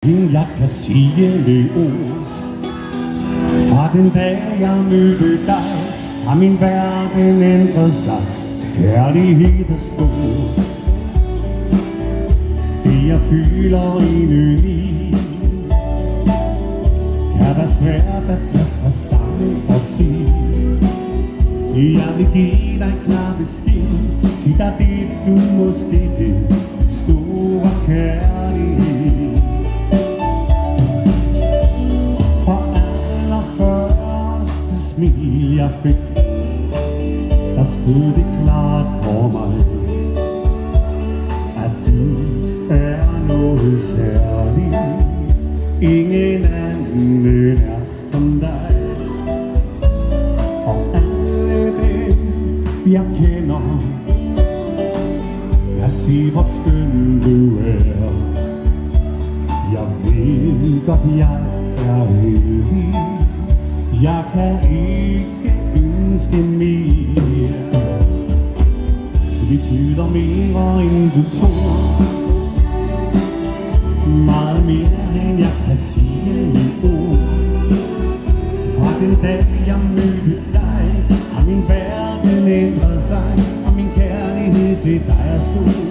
Jeg kan sige med ord. Fra den dag jeg mødte dig, har min verden ændret sig. Kærlighed er stor. Det jeg føler indeni, kan være svært at tage sig sammen og sige. Jeg vil give dig klar besked, sig dig det du måske vil. Store kærlighed. Fra allerførste smil jeg fik, der stod det klart for mig, at du er noget særligt. Ingen anden er som dig. Og alle dem jeg kender kan sige hvor skøn du er. Jeg ved godt jeg er heldig. Jeg kan ikke ønske mere. Du betyder mere end du tror, meget mere end jeg kan sige med ord. Fra den dag jeg mødte dig, har min verden ændret sig, og min kærlighed til dig er stor.